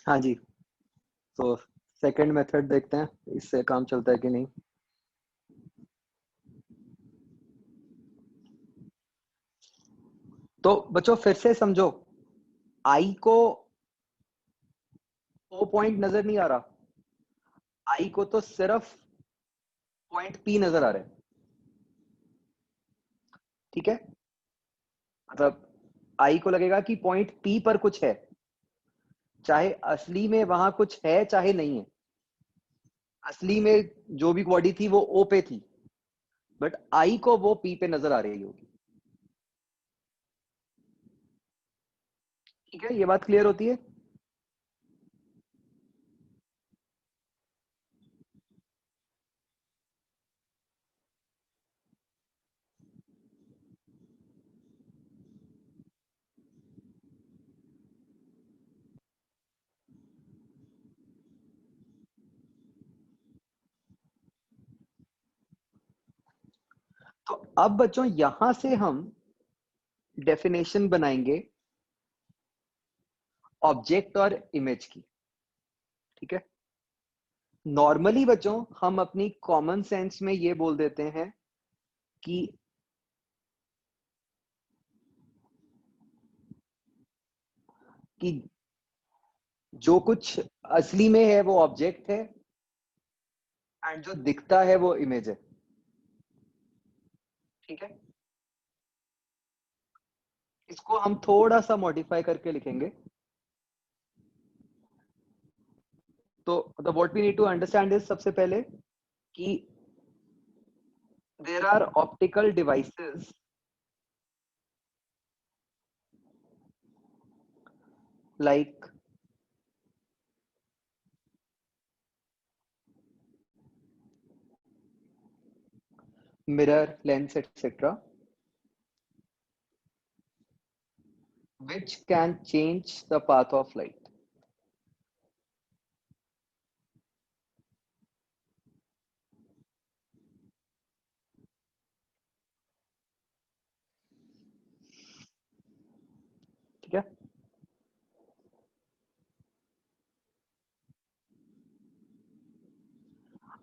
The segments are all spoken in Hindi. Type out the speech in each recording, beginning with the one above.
हाँ जी, तो सेकंड मेथड देखते हैं इससे काम चलता है कि नहीं। तो बच्चों फिर से समझो, आई को ओ पॉइंट नजर नहीं आ रहा, आई को तो सिर्फ पॉइंट पी नजर आ रहा है। ठीक है, मतलब आई को लगेगा कि पॉइंट पी पर कुछ है, चाहे असली में वहां कुछ है चाहे नहीं है। असली में जो भी बॉडी थी वो ओ पे थी, बट आई को वो पी पे नजर आ रही होगी। ठीक है, ये बात क्लियर होती है। तो अब बच्चों यहां से हम डेफिनेशन बनाएंगे ऑब्जेक्ट और इमेज की। ठीक है, नॉर्मली बच्चों हम अपनी कॉमन सेंस में ये बोल देते हैं कि कि जो कुछ असली में है वो ऑब्जेक्ट है, एंड जो दिखता है वो इमेज है। ठीक है, इसको हम थोड़ा सा मॉडिफाई करके लिखेंगे। तो मतलब what we need to understand is, सबसे पहले कि there are optical devices like mirror, lens, etc., which can change the path of light. ठीक है,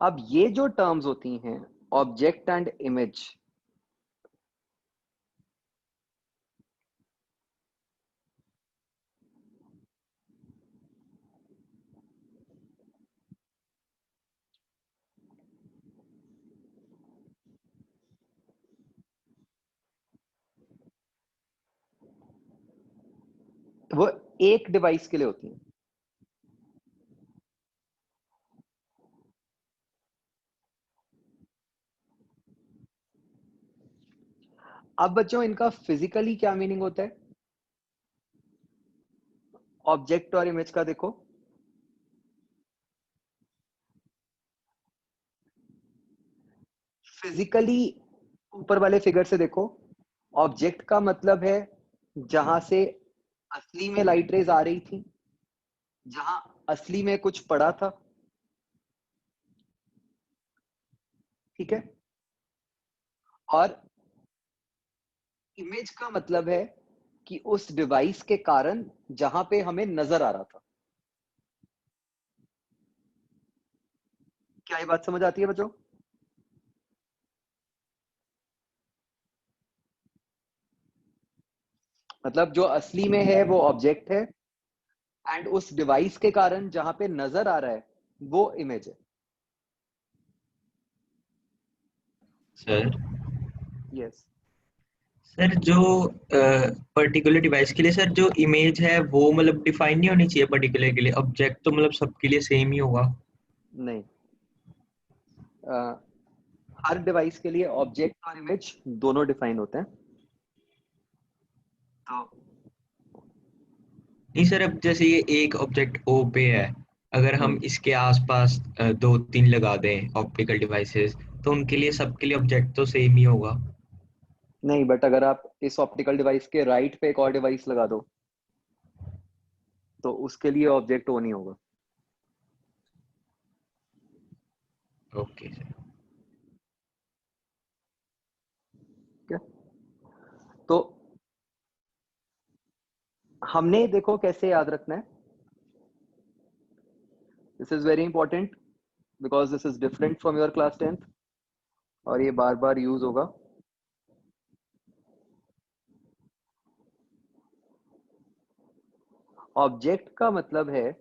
अब ये जो टर्म्स होती हैं ऑब्जेक्ट एंड इमेज, वो एक डिवाइस के लिए होती हैं। अब बच्चों इनका फिजिकली क्या मीनिंग होता है, ऑब्जेक्ट और इमेज का देखो। फिजिकली ऊपर वाले फिगर से देखो, ऑब्जेक्ट का मतलब है जहां से असली में लाइट रेज आ रही थी, जहां असली में कुछ पड़ा था। ठीक है, और इमेज का मतलब है कि उस डिवाइस के कारण जहां पे हमें नजर आ रहा था। क्या ये बात समझ आती है बच्चों? मतलब जो असली में है वो ऑब्जेक्ट है, एंड उस डिवाइस के कारण जहां पे नजर आ रहा है वो इमेज है। Sir yes. सर जो पर्टिकुलर डिवाइस के लिए सर जो इमेज है वो मतलब डिफाइन नहीं होनी चाहिए पर्टिकुलर के लिए, ऑब्जेक्ट तो मतलब सबके लिए सेम ही होगा। नहीं, हर डिवाइस के लिए ऑब्जेक्ट और इमेज दोनों डिफाइन होते हैं। तो नहीं सर, अब जैसे ये एक ऑब्जेक्ट ओ पे है, अगर हम हम्म, इसके आसपास दो तीन लगा दें ऑप्टिकल डिवाइसेस, तो उनके लिए सबके लिए ऑब्जेक्ट तो सेम ही होगा। नहीं, बट अगर आप इस ऑप्टिकल डिवाइस के राइट पे एक और डिवाइस लगा दो तो उसके लिए ऑब्जेक्ट वो नहीं होगा। Okay sir. ठीक है, तो हमने देखो कैसे याद रखना है, this is very important because this is different from your class 10th और ये बार बार यूज होगा। ऑब्जेक्ट का मतलब है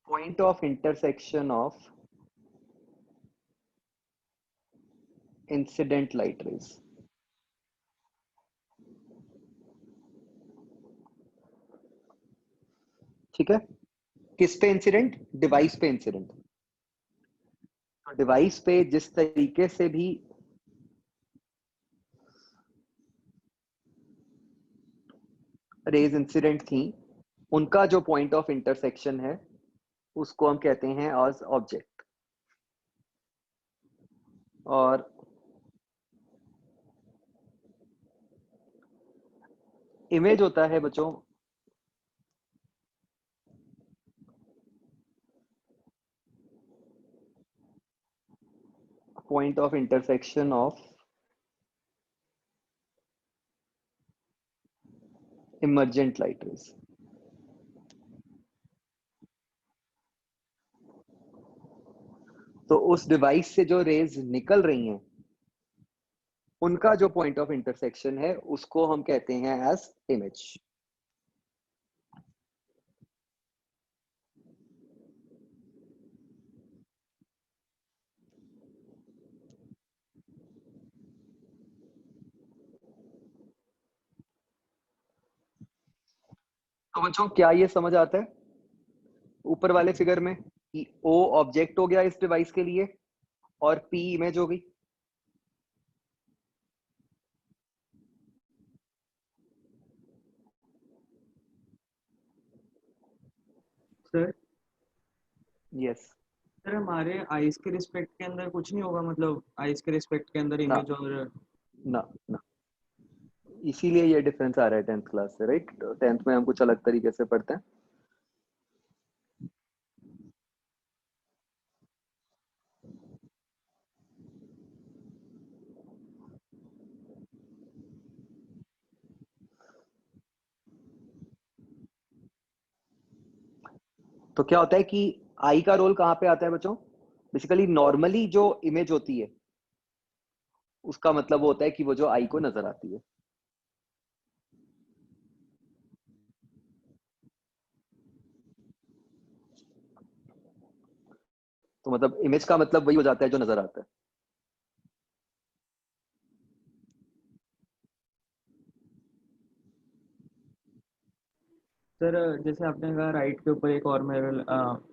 point of intersection of incident light rays. ठीक है, किस पे इंसिडेंट? डिवाइस पे इंसिडेंट। डिवाइस पे जिस तरीके से भी रेज इंसिडेंट थी, उनका जो पॉइंट ऑफ इंटरसेक्शन है उसको हम कहते हैं एज ऑब्जेक्ट। और इमेज होता है बच्चों point of intersection of emergent light rays. तो उस डिवाइस से जो रेज निकल रही हैं उनका जो पॉइंट ऑफ इंटरसेक्शन है उसको हम कहते हैं एज इमेज। तो बच्चों क्या ये समझ आता है ऊपर वाले फिगर में कि ओ ऑब्जेक्ट हो गया इस डिवाइस के लिए और पी इमेज हो गई? Sir yes. सर हमारे आइस के रिस्पेक्ट के अंदर कुछ नहीं होगा, मतलब आइस के रिस्पेक्ट के अंदर ना इमेज और ना ना, इसीलिए ये डिफरेंस आ रहा है 10th क्लास से, राइट? 10th में हम कुछ अलग तरीके से पढ़ते हैं। तो क्या होता है कि आई का रोल कहां पे आता है बच्चों? बेसिकली नॉर्मली जो इमेज होती है उसका मतलब वो होता है कि वो जो आई को नजर आती है। तो मतलब इमेज का मतलब वही हो जाता है जो नजर आता है। सर जैसे आपने कहा राइट के ऊपर एक और मिरर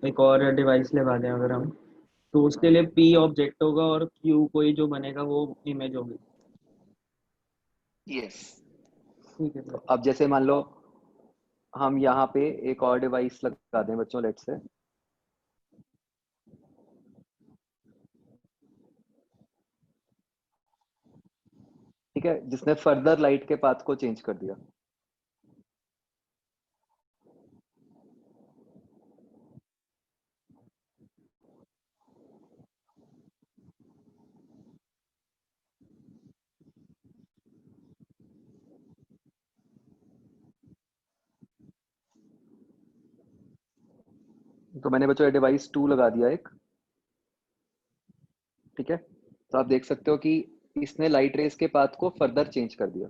एक और डिवाइस लगा दें अगर हम, तो उसके लिए पी ऑब्जेक्ट होगा और क्यू कोई जो बनेगा वो इमेज होगी। यस। ठीक है तो सर। अब जैसे मान लो हम यहाँ पे एक और डिवाइस लगा दें बच्चों, लेट से ठीक है, जिसने फर्दर लाइट के पाथ को चेंज कर दिया। तो मैंने बच्चों ये डिवाइस 2 लगा दिया एक, ठीक है। तो आप देख सकते हो कि इसने लाइट रेस के पाथ को फर्दर चेंज कर दिया।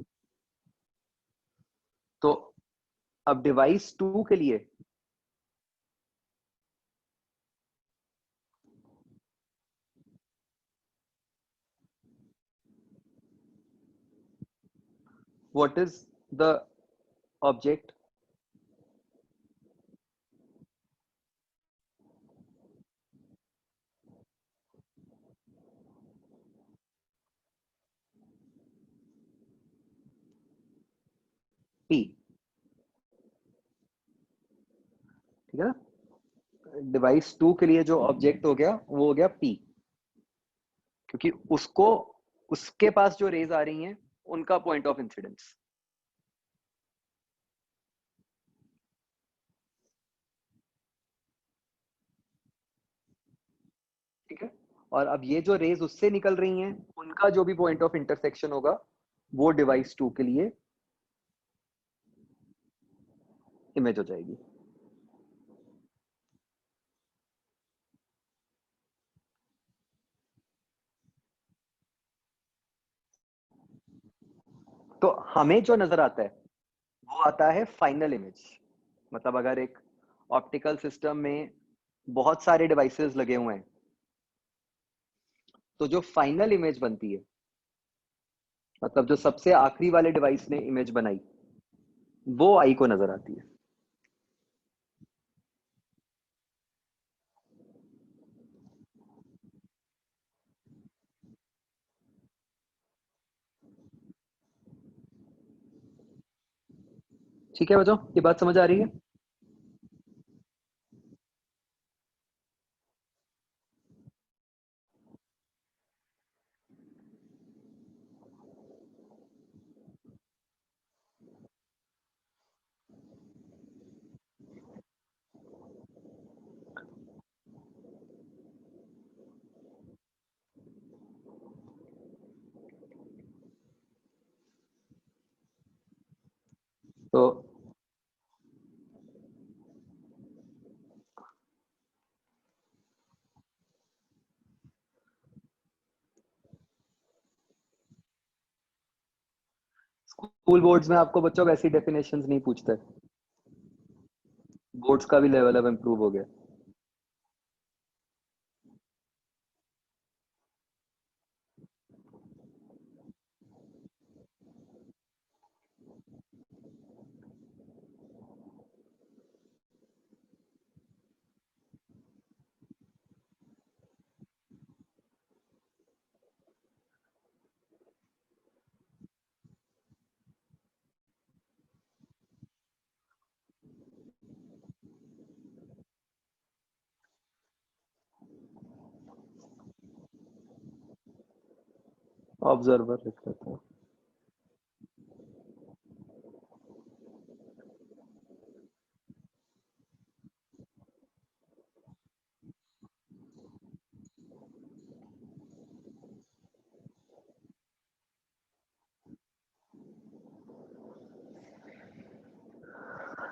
तो अब डिवाइस 2 के लिए what is the object? P, ठीक है ना। डिवाइस 2 के लिए जो ऑब्जेक्ट हो गया वो हो गया पी, क्योंकि उसको उसके पास जो रेज आ रही हैं उनका पॉइंट ऑफ इंसिडेंस। ठीक है, और अब ये जो रेज उससे निकल रही हैं, उनका जो भी पॉइंट ऑफ इंटरसेक्शन होगा वो डिवाइस 2 के लिए इमेज हो जाएगी। तो हमें जो नजर आता है वो आता है फाइनल इमेज। मतलब अगर एक ऑप्टिकल सिस्टम में बहुत सारे डिवाइसेस लगे हुए हैं तो जो फाइनल इमेज बनती है, मतलब जो सबसे आखिरी वाले डिवाइस ने इमेज बनाई, वो आई को नजर आती है। ठीक है बच्चों, ये बात समझ आ रही है? तो स्कूल बोर्ड्स में आपको बच्चों वैसी डेफिनेशंस नहीं पूछते, बोर्ड्स का भी लेवल अब इम्प्रूव हो गया। ऑब्जर्वर लिख लेते हैं।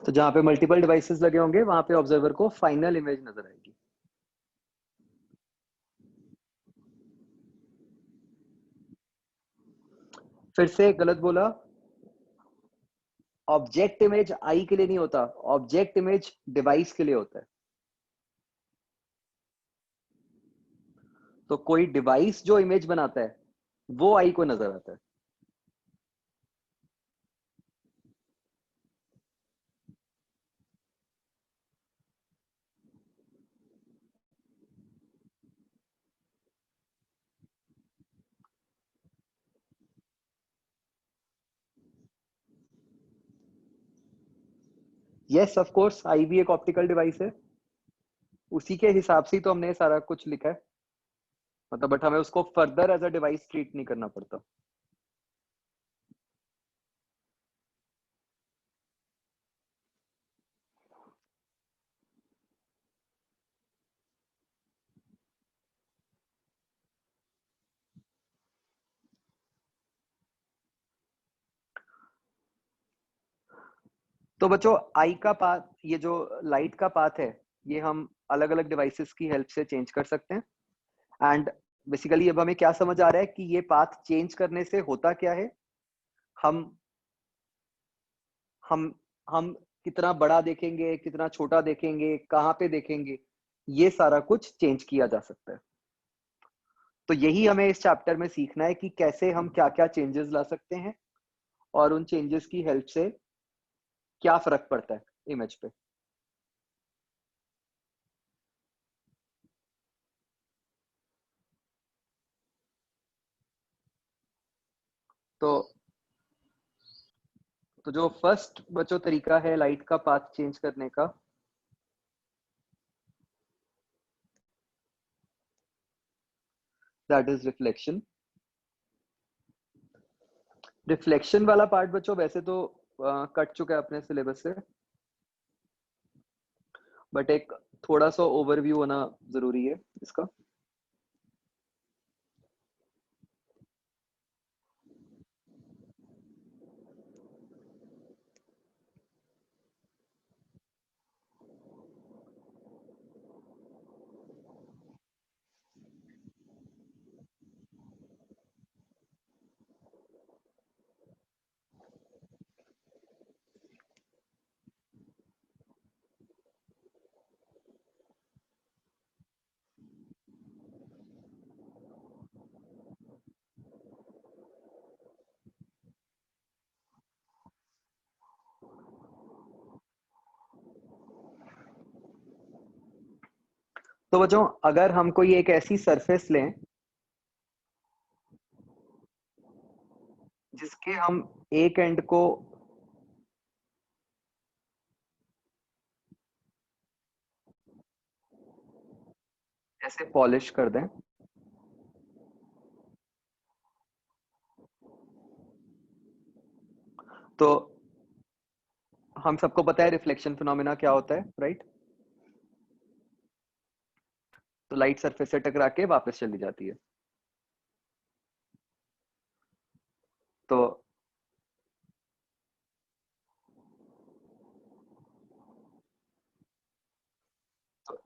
तो जहां पे मल्टीपल डिवाइसेस लगे होंगे वहां पे ऑब्जर्वर को फाइनल इमेज नजर आएगी। फिर से गलत बोला, ऑब्जेक्ट इमेज आई के लिए नहीं होता, ऑब्जेक्ट इमेज डिवाइस के लिए होता है। तो कोई डिवाइस जो इमेज बनाता है वो आई को नजर आता है। यस ऑफ कोर्स, आई भी एक ऑप्टिकल डिवाइस है, उसी के हिसाब से ही तो हमने सारा कुछ लिखा है। मतलब बट हमें उसको further as a device treat नहीं करना पड़ता। तो बच्चों आई का पाथ, ये जो लाइट का पाथ है, ये हम अलग अलग डिवाइसेस की हेल्प से चेंज कर सकते हैं। एंड बेसिकली अब हमें क्या समझ आ रहा है कि ये पाथ चेंज करने से होता क्या है। हम हम हम कितना बड़ा देखेंगे, कितना छोटा देखेंगे, कहाँ पे देखेंगे, ये सारा कुछ चेंज किया जा सकता है। तो यही हमें इस चैप्टर में सीखना है कि कैसे हम क्या क्या चेंजेस ला सकते हैं और उन चेंजेस की हेल्प से क्या फर्क पड़ता है इमेज पे। तो तो जो फर्स्ट बच्चों तरीका है लाइट का पाथ चेंज करने का, दैट इज रिफ्लेक्शन। रिफ्लेक्शन वाला पार्ट बच्चों वैसे तो कट चुका है अपने सिलेबस से, बट एक थोड़ा सा ओवरव्यू होना जरूरी है इसका। तो बच्चों अगर हम कोई एक ऐसी सरफेस लें जिसके हम एक एंड को ऐसे पॉलिश कर दें, तो हम सबको पता है रिफ्लेक्शन फिनोमेना क्या होता है, राइट? तो लाइट सरफेस से टकरा के वापस चली जाती है। तो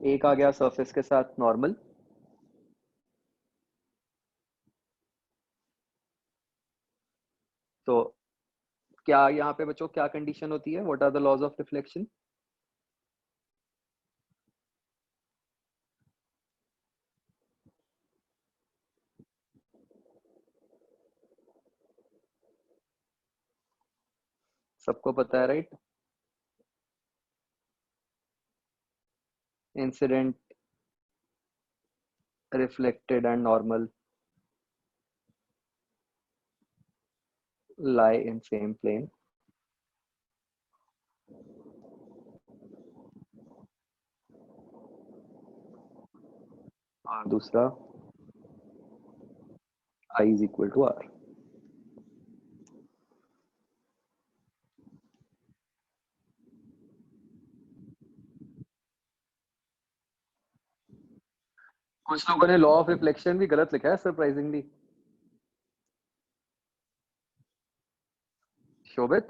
एक आ गया सरफेस के साथ नॉर्मल, तो क्या यहाँ पे बच्चों क्या कंडीशन होती है? What are the laws of reflection? सबको पता है, right? Incident, reflected and normal lie in same plane. और दूसरा I is equal to R. कुछ लोगों ने लॉ ऑफ रिफ्लेक्शन भी गलत लिखा है सरप्राइजिंगली। शोभित,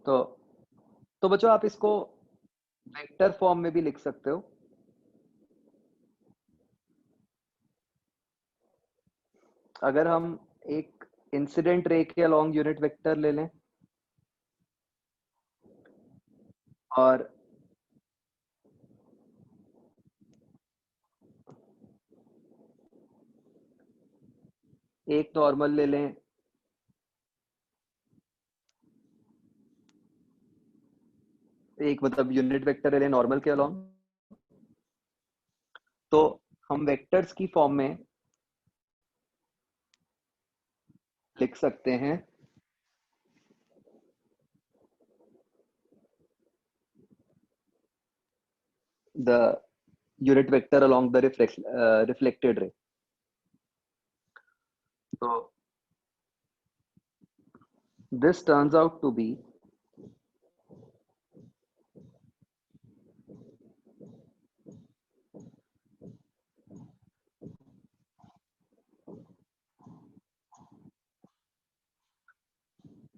तो बच्चों आप इसको वेक्टर फॉर्म में भी लिख सकते हो। अगर हम एक इंसिडेंट रे के अलोंग यूनिट वेक्टर ले लें और एक नॉर्मल ले लें, एक मतलब यूनिट वेक्टर ले लें नॉर्मल के अलोंग, तो हम वेक्टर्स की फॉर्म में लिख सकते हैं the unit vector along the reflected ray. So this turns out to be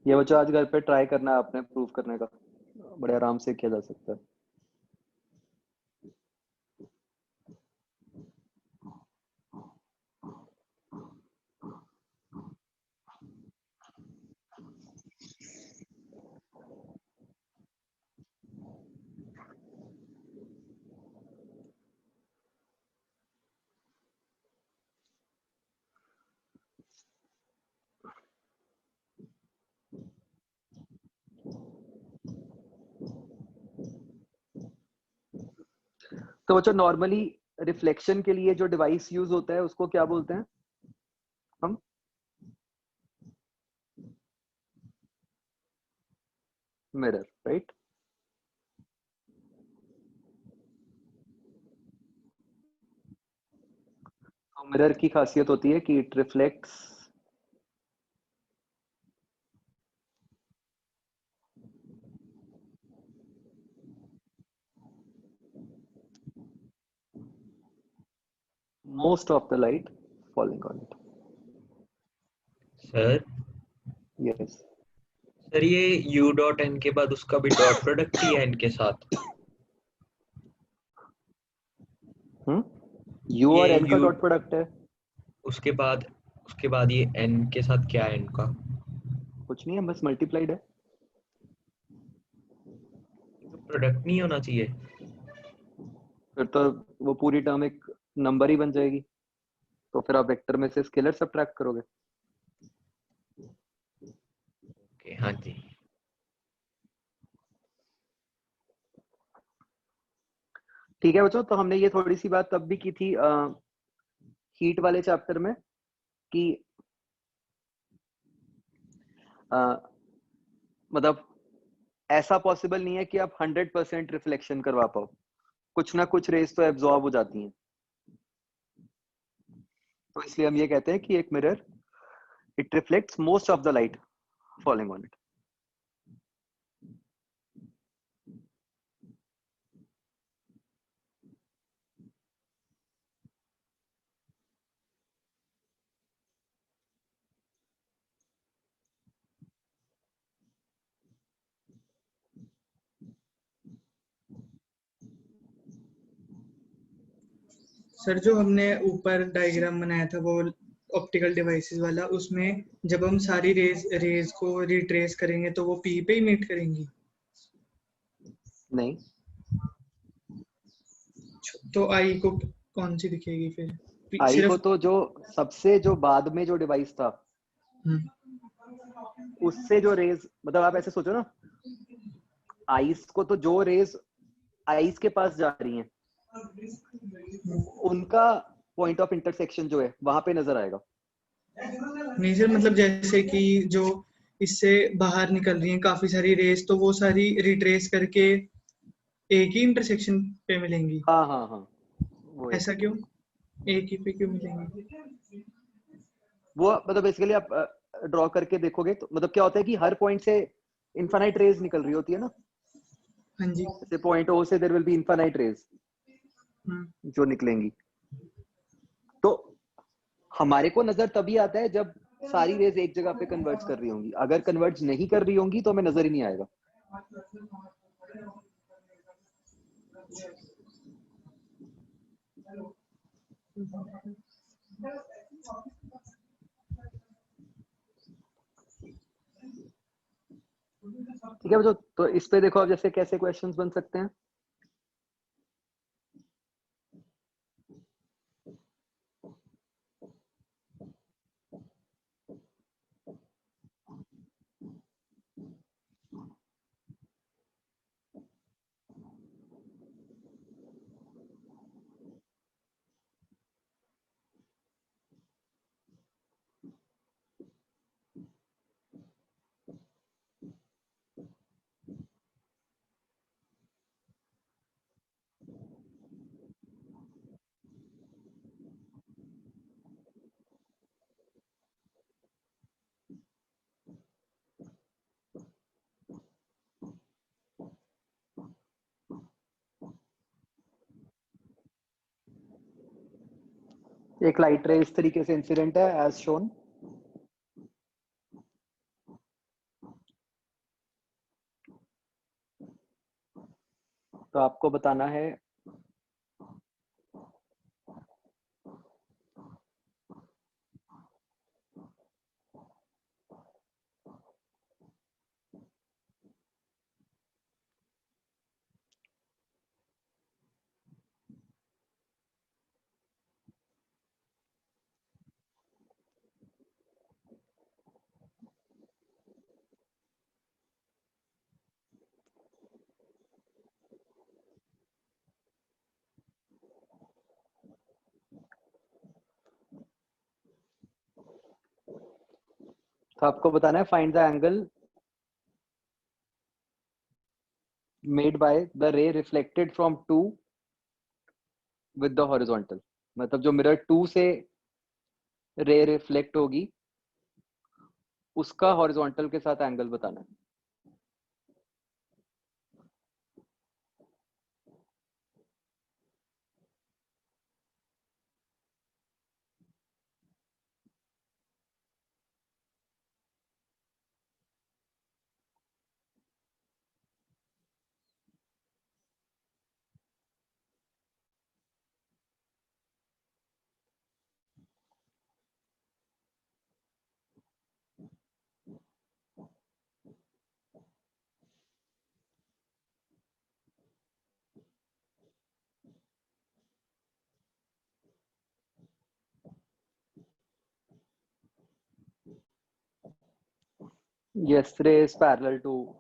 ये बच्चों आज घर पे ट्राई करना है आपने प्रूव करने का, बड़े आराम से किया जा सकता है। तो बच्चों नॉर्मली रिफ्लेक्शन के लिए जो डिवाइस यूज होता है उसको क्या बोलते हैं हम? Mirror, right? तो मिरर की खासियत होती है कि it reflects most of the light falling on it. Sir Yes. Sir ये u डॉट n के बाद उसका भी डॉट प्रोडक्ट ही है n के साथ। U और ये N का U डॉट प्रोडक्ट है। उसके बाद ये n के साथ क्या है इनका? कुछ नहीं है, बस मल्टीप्लाइड है। तो प्रोडक्ट नहीं होना चाहिए। फिर तो वो पूरी टर्म एक नंबर ही बन जाएगी। तो फिर आप वेक्टर में से स्केलर सब्ट्रैक्ट करोगे। ओके, हाँ जी। ठीक है बच्चों, तो हमने ये थोड़ी सी बात तब भी की थी हीट वाले चैप्टर में कि मतलब ऐसा पॉसिबल नहीं है कि आप 100% रिफ्लेक्शन करवा पाओ, कुछ ना कुछ रेस तो एब्जॉर्ब हो जाती हैं। तो इसलिए हम ये कहते हैं कि एक mirror it reflects most of the light falling on it. Sir जो हमने ऊपर डायग्राम बनाया था वो ऑप्टिकल डिवाइसेस वाला, उसमें जब हम सारी रेज को रिट्रेस करेंगे तो वो पी पे ही मीट करेंगी? नहीं, तो आई को कौन सी दिखेगी फिर? आई को सिर्फ तो जो सबसे जो बाद में जो डिवाइस था उससे जो रेज, मतलब आप ऐसे सोचो ना, आइस को तो जो रेज आइस के पास जा रही हैं उनका पॉइंट ऑफ इंटरसेक्शन जो है वहां पे नजर आएगा। नहीं सर, मतलब जैसे कि जो इससे बाहर निकल रही हैं काफी सारी रेस, तो वो सारी रिट्रेस करके एक ही इंटरसेक्शन पे मिलेंगी? हाँ हाँ हाँ, वो एक ऐसा ही क्यों? मिलेगी। एक ही पे क्यों मिलेंगी? वो मतलब बेसिकली आप ड्रॉ करके देखोगे तो मतलब क्या होता है कि हर पॉइंट से इनफाइनाइट रेज निकल रही होती है ना। हाँ जी। जैसे पॉइंट ओ से there will be infinite rays जो निकलेंगी। तो हमारे को नजर तभी आता है जब सारी रेज एक जगह पे कन्वर्ज कर रही होंगी। अगर कन्वर्ज नहीं कर रही होंगी तो हमें नजर ही नहीं आएगा। ठीक है बच्चों, तो इस पे देखो अब जैसे कैसे क्वेश्चंस बन सकते हैं। एक लाइट रे इस तरीके से इंसिडेंट है एज शोन। तो आपको बताना है find the angle made by the रे reflected from 2 with the horizontal. मतलब जो मिरर 2 से रे रिफ्लेक्ट होगी उसका हॉरिजॉन्टल के साथ एंगल बताना है। Yes, ray is parallel to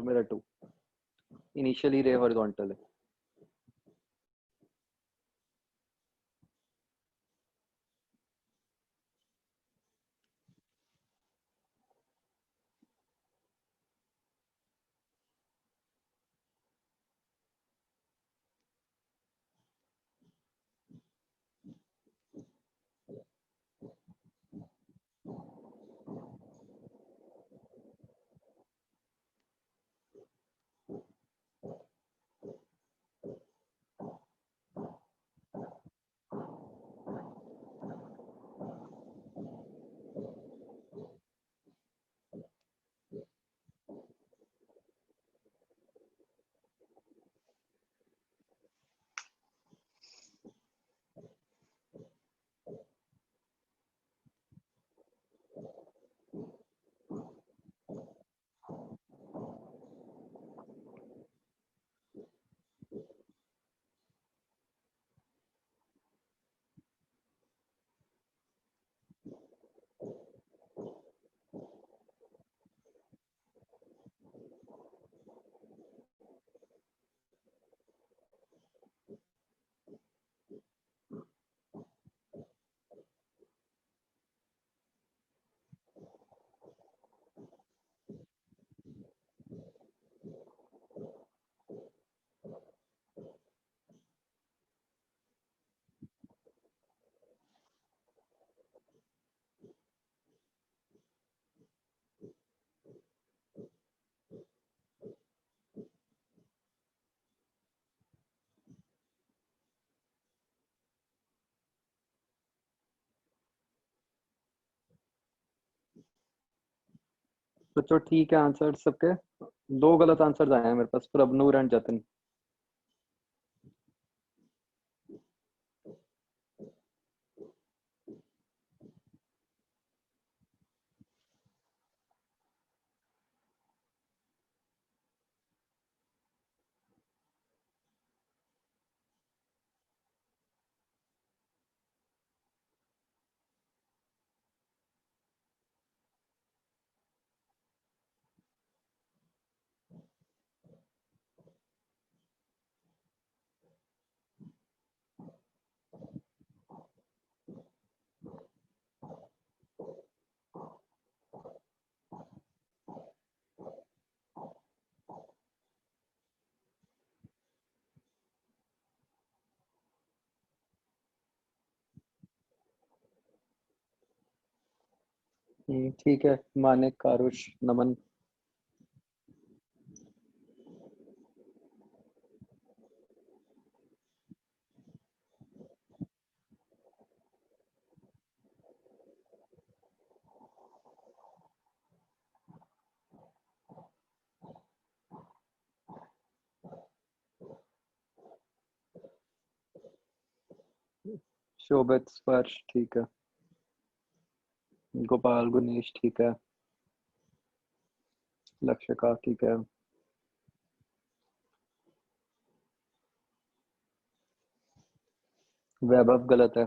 mirror 2. Initially ray horizontal है. बच्चों ठीक है आंसर सबके. 2 गलत आंसर्स आए हैं मेरे पास, प्रभनूर एंड जतिन. ठीक है. मानिक, आरुष, नमन. शोभित, स्पर्श ठीक है. गोपाल, गुनेश ठीक है. लक्ष्यका ठीक है. वैभव गलत है.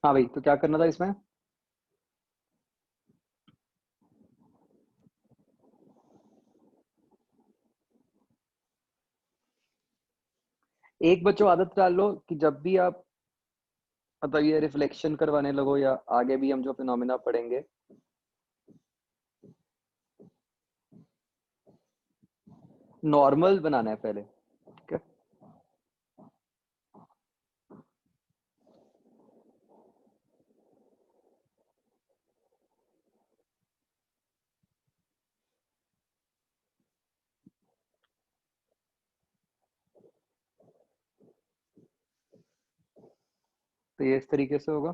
हाँ भाई, तो क्या करना था इसमें? एक बच्चों आदत डाल लो कि जब भी आप मतलब ये रिफ्लेक्शन करवाने लगो या आगे भी हम जो फिनोमेना पढ़ेंगे, नॉर्मल बनाना है पहले, ठीक है। तो ये इस तरीके से होगा।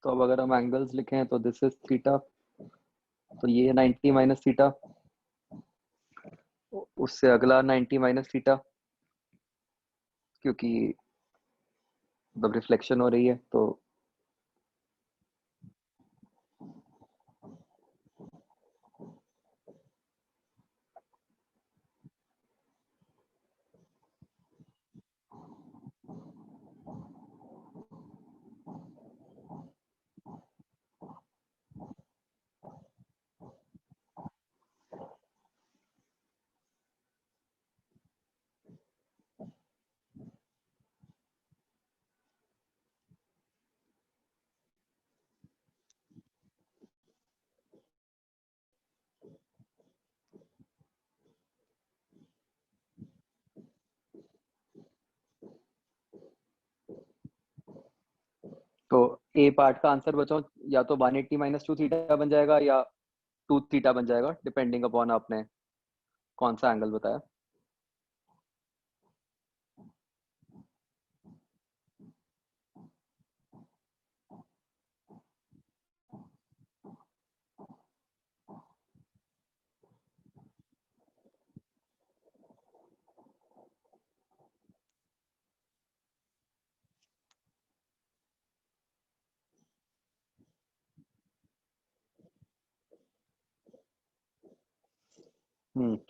तो अब अगर हम एंगल्स लिखें तो दिस इज थीटा, तो ये 90 माइनस थीटा, उससे अगला 90 माइनस थीटा, क्योंकि मतलब रिफ्लेक्शन हो रही है। तो ए पार्ट का आंसर बचाओ, या तो 180 माइनस 2 थीटा बन जाएगा या 2 थीटा बन जाएगा, डिपेंडिंग अपॉन आपने कौन सा एंगल बताया।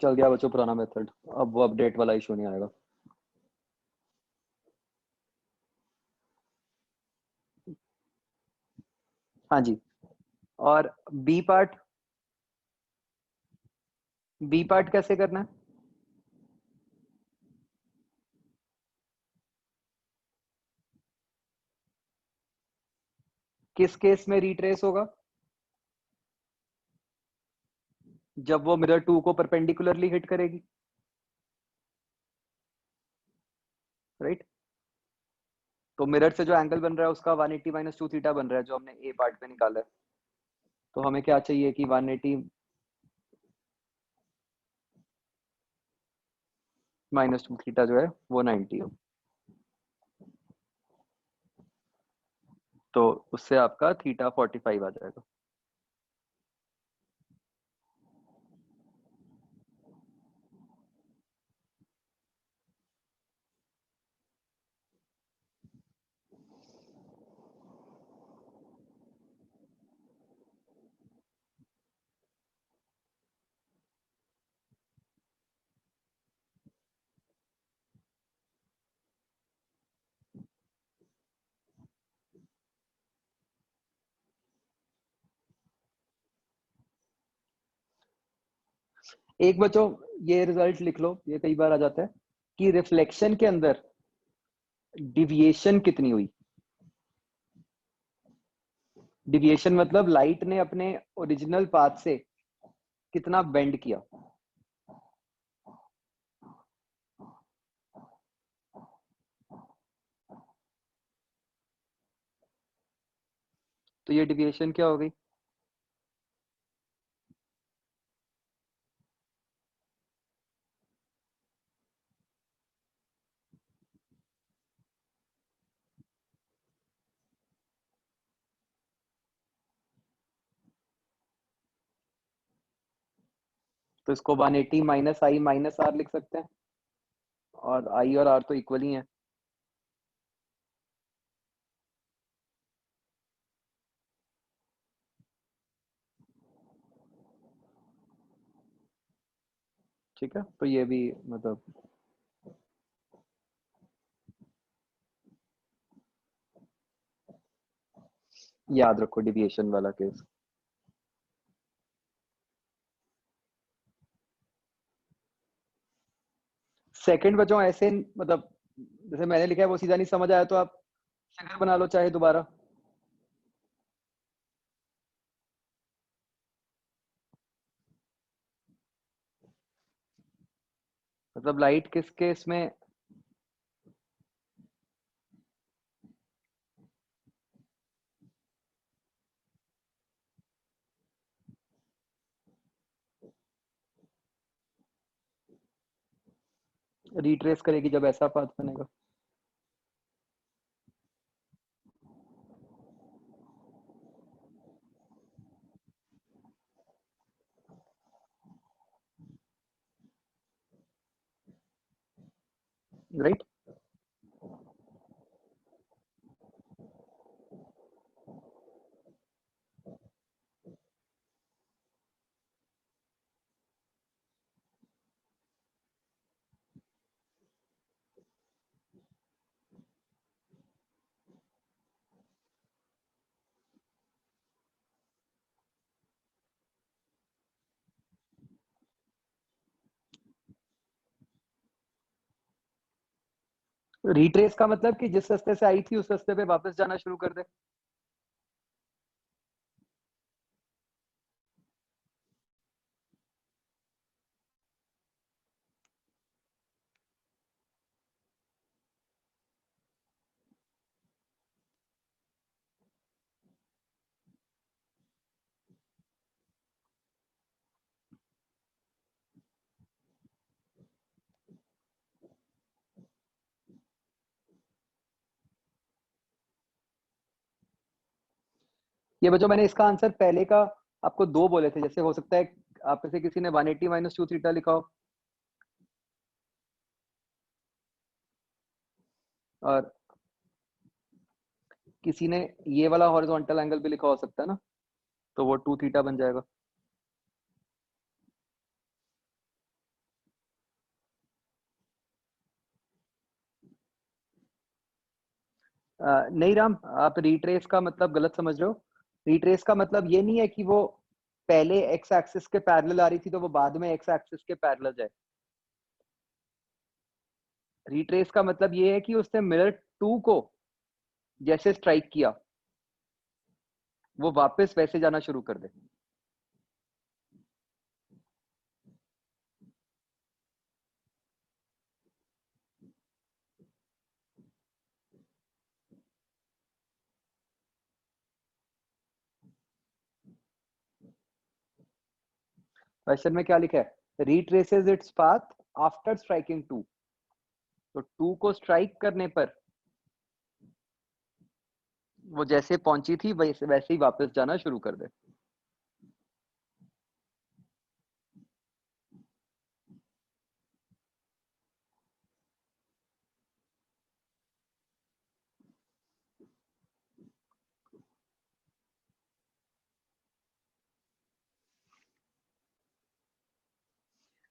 चल गया बच्चों पुराना मेथड, अब वो अपडेट वाला इशू नहीं आएगा। हाँ जी। और बी पार्ट, बी पार्ट कैसे करना है? किस केस में रिट्रेस होगा? जब वो मिरर 2 को परपेंडिकुलरली हिट करेगी, राइट। तो मिरर से जो एंगल बन रहा है उसका 180 माइनस 2 थीटा बन रहा है, जो हमने ए पार्ट में निकाला है। तो हमें क्या चाहिए कि 180 माइनस 2 थीटा जो है वो 90 हो। तो उससे आपका थीटा 45 आ जाएगा। एक बच्चों ये रिजल्ट लिख लो, ये कई बार आ जाता है कि रिफ्लेक्शन के अंदर डिविएशन कितनी हुई। डिविएशन मतलब लाइट ने अपने ओरिजिनल पाथ से कितना बेंड किया। तो ये डिविएशन क्या हो गई? तो इसको 180 माइनस आई माइनस आर लिख सकते हैं, और आई और आर तो इक्वल ही है। ठीक है, तो ये भी मतलब याद रखो डिविएशन वाला केस। सेकंड बच्चों ऐसे मतलब जैसे मैंने लिखा है वो सीधा नहीं समझ आया तो आप फिगर बना लो चाहे दोबारा। मतलब लाइट किसके इसमें, रिट्रेस करेगी जब ऐसा पाथ बनेगा। राइट। रिट्रेस का मतलब कि जिस रास्ते से आई थी उस रास्ते पे वापस जाना शुरू कर दे। ये बच्चों मैंने इसका आंसर पहले का आपको दो बोले थे, जैसे हो सकता है आप में से किसी ने 180 माइनस 2 थीटा लिखा हो और किसी ने ये वाला हॉरिजॉन्टल एंगल भी लिखा हो सकता है ना, तो वो 2 थीटा बन जाएगा। नहीं राम, आप रिट्रेस का मतलब गलत समझ रहे हो। रिट्रेस का मतलब ये नहीं है कि वो पहले एक्स एक्सिस के पैरेलल आ रही थी तो वो बाद में एक्स एक्सिस के पैरेलल जाए। रिट्रेस का मतलब ये है कि उसने मिरर 2 को जैसे स्ट्राइक किया वो वापस वैसे जाना शुरू कर दे। क्वेश्चन में क्या लिखा है, retraces its path after striking 2। तो 2 को स्ट्राइक करने पर वो जैसे पहुंची थी वैसे वैसे ही वापस जाना शुरू कर दे।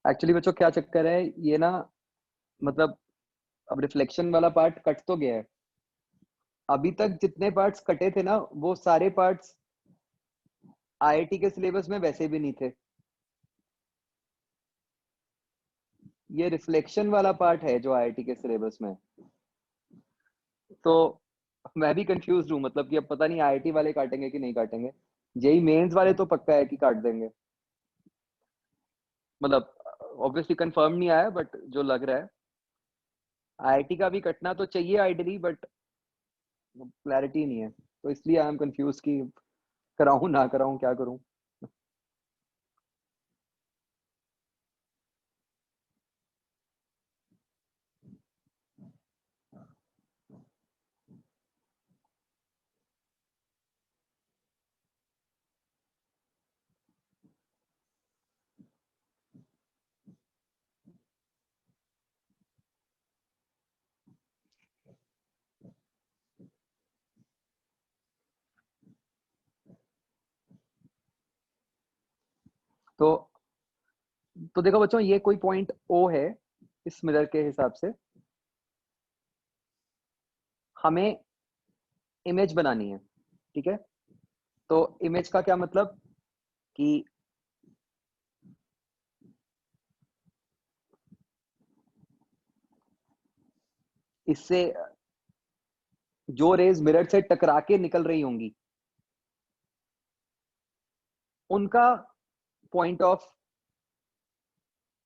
एक्चुअली बच्चों क्या चक्कर है ये ना, मतलब अब रिफ्लेक्शन वाला पार्ट कट तो गया है। अभी तक जितने पार्ट्स कटे थे ना वो सारे पार्ट्स आईआईटी के सिलेबस में वैसे भी नहीं थे। ये रिफ्लेक्शन वाला पार्ट है जो आईआईटी के सिलेबस में है। तो मैं भी कंफ्यूज हूँ, मतलब कि अब पता नहीं आईआईटी वाले काटेंगे कि नहीं काटेंगे। जेई मेंस वाले तो पक्का है कि काट देंगे, मतलब ऑब्वियसली कंफर्म नहीं आया बट जो लग रहा है आईआईटी का भी कटना तो चाहिए आइडियली, बट क्लैरिटी नहीं है तो इसलिए आई एम कंफ्यूज कि कराऊं ना कराऊं क्या करूं। तो देखो बच्चों ये कोई पॉइंट ओ है इस मिरर के हिसाब से, हमें इमेज बनानी है, ठीक है। तो इमेज का क्या मतलब कि इससे जो रेज मिरर से टकरा के निकल रही होंगी उनका पॉइंट ऑफ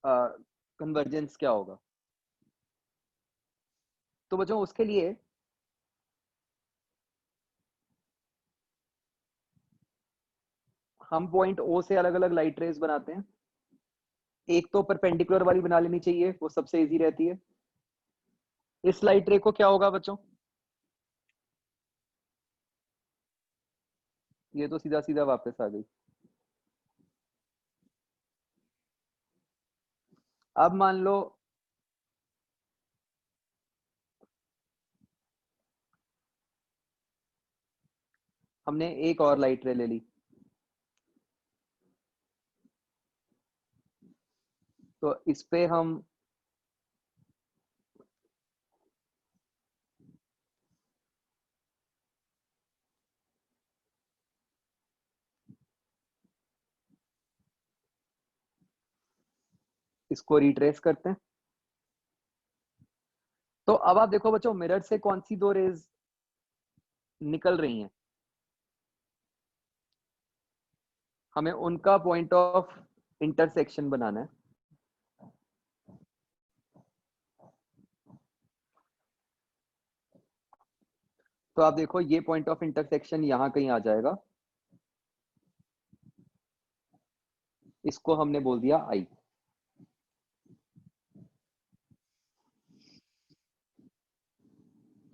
कन्वर्जेंस क्या होगा। तो बच्चों उसके लिए हम पॉइंट ओ से अलग अलग लाइट रेज बनाते हैं। एक तो परपेंडिकुलर वाली बना लेनी चाहिए, वो सबसे इजी रहती है। इस लाइट रे को क्या होगा बच्चों, ये तो सीधा सीधा वापस आ गई। अब मान लो हमने एक और लाइट रे ले ली, तो इस पे हम इसको रिट्रेस करते हैं। तो अब आप देखो बच्चों मिरर से कौन सी दो रेज निकल रही हैं, हमें उनका पॉइंट ऑफ इंटरसेक्शन बनाना है। तो आप देखो ये पॉइंट ऑफ इंटरसेक्शन यहां कहीं आ जाएगा, इसको हमने बोल दिया आई।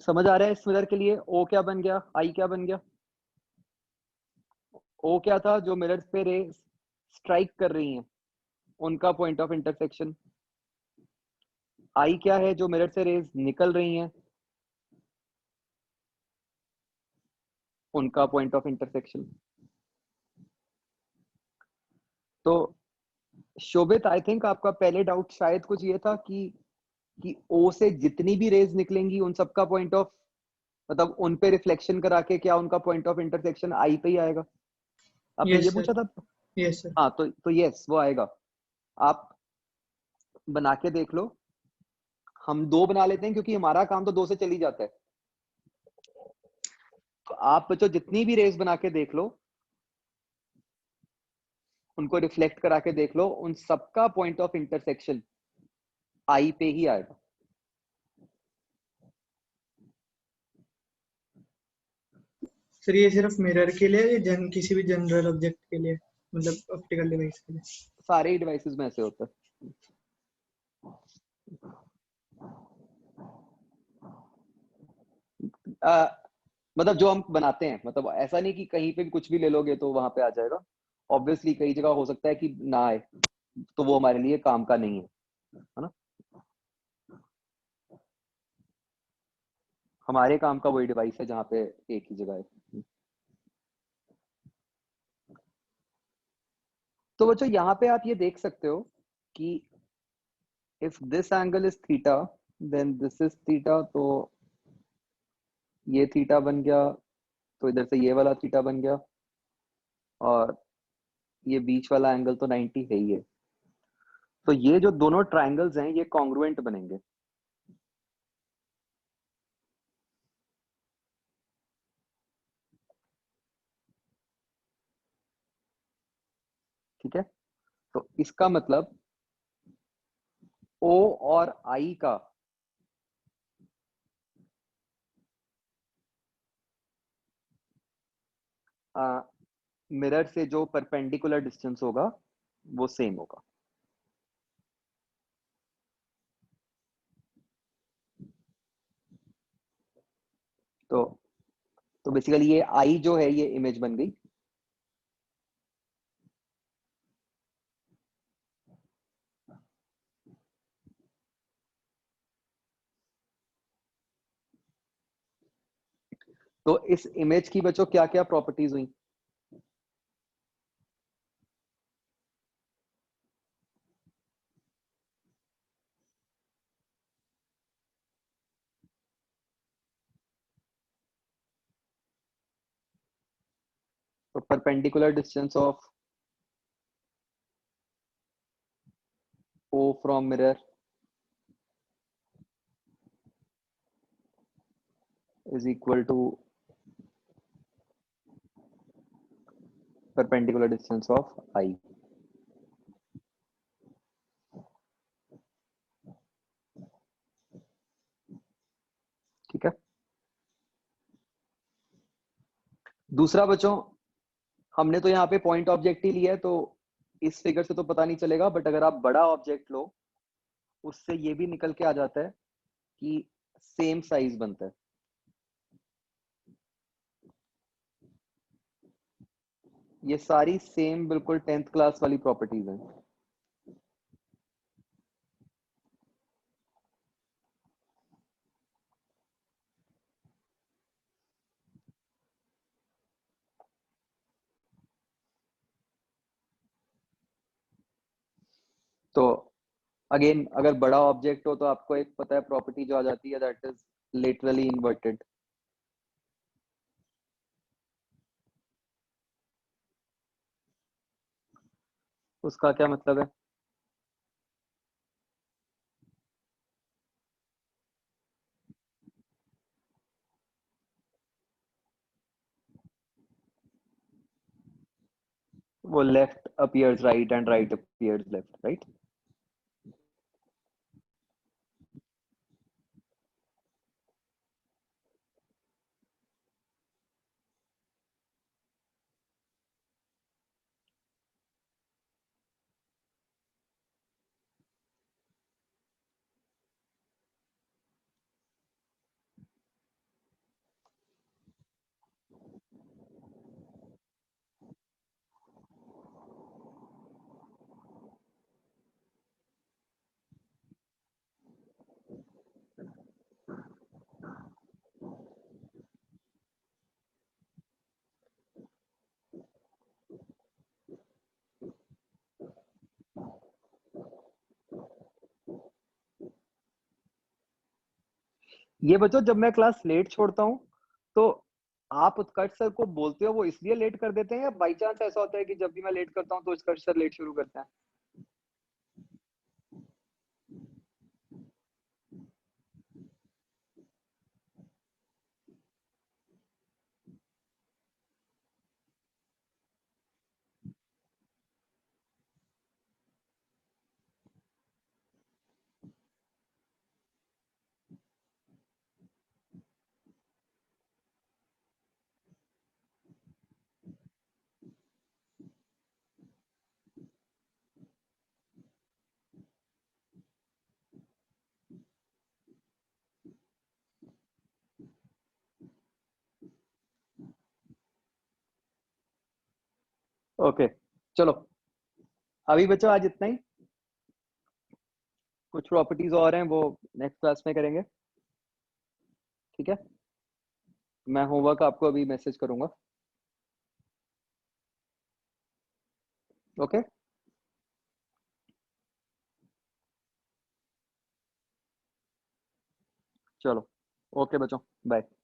समझ आ रहा है इस मिरर के लिए ओ क्या बन गया, आई क्या बन गया। ओ क्या था, जो मिरर्स पे रे स्ट्राइक कर रही हैं उनका पॉइंट ऑफ इंटरसेक्शन। आई क्या है, जो मिरर से रेज निकल रही हैं उनका पॉइंट ऑफ इंटरसेक्शन। तो शोभित आई थिंक आपका पहले डाउट शायद कुछ ये था कि ओ से जितनी भी रेज निकलेंगी उन सबका पॉइंट ऑफ मतलब उन पे रिफ्लेक्शन करा के क्या उनका पॉइंट ऑफ इंटरसेक्शन आई पे ही आएगा। आपने यस ये सर, पूछा था। Yes sir. हाँ तो यस वो आएगा। आप बना के देख लो, हम दो बना लेते हैं क्योंकि हमारा काम तो दो से चल ही जाता है। तो आप बच्चों जितनी भी रेस बना के देख लो, उनको रिफ्लेक्ट करा के देख लो, उन सबका पॉइंट ऑफ इंटरसेक्शन आई पे ही आएगा। सर ये सिर्फ मिरर के लिए या किसी भी जनरल ऑब्जेक्ट के लिए, मतलब ऑप्टिकल डिवाइस के लिए? सारे ही डिवाइसेस में ऐसे होता है। मतलब जो हम बनाते हैं, मतलब ऐसा नहीं कि कहीं पे भी कुछ भी ले लोगे तो वहां पे आ जाएगा। ऑब्वियसली कई जगह हो सकता है कि ना आए, तो वो हमारे लिए काम का नहीं है ना। हमारे काम का वही डिवाइस है जहाँ पे एक ही जगह है। तो बच्चों यहाँ पे आप ये देख सकते हो कि if this angle is theta then this is theta, तो ये थीटा बन गया, तो इधर से ये वाला थीटा बन गया, और ये बीच वाला एंगल तो 90 है ही है। तो ये जो दोनों ट्रायंगल्स हैं ये कॉन्ग्रुएंट बनेंगे। ठीक है, तो इसका मतलब ओ और आई का मिरर से जो परपेंडिकुलर डिस्टेंस होगा वो सेम होगा। तो तो बेसिकली ये आई जो है ये इमेज बन गई। तो इस इमेज की बच्चों क्या क्या प्रॉपर्टीज हुई। तो perpendicular distance of O from mirror is equal to perpendicular distance of I. ठीक है। दूसरा बच्चों, हमने तो यहाँ पे पॉइंट ऑब्जेक्ट ही लिया है, तो इस फिगर से तो पता नहीं चलेगा, बट अगर आप बड़ा ऑब्जेक्ट लो उससे ये भी निकल के आ जाता है कि सेम साइज बनता है। ये सारी सेम बिल्कुल 10th क्लास वाली प्रॉपर्टीज हैं। तो अगेन अगर बड़ा ऑब्जेक्ट हो तो आपको एक पता है प्रॉपर्टी जो आ जाती है, दैट इज लेटरली इन्वर्टेड। उसका क्या मतलब है? वो left appears right and right appears left, right? ये बच्चों जब मैं क्लास लेट छोड़ता हूँ तो आप उत्कर्ष सर को बोलते हो वो इसलिए लेट कर देते हैं, या बाई चांस ऐसा होता है कि जब भी मैं लेट करता हूँ तो उत्कर्ष सर लेट शुरू करते हैं? ओके चलो, अभी बच्चों आज इतना ही। कुछ प्रॉपर्टीज और हैं वो नेक्स्ट क्लास में करेंगे, ठीक है? मैं होमवर्क आपको अभी मैसेज करूंगा। ओके चलो, ओके बच्चों, बाय।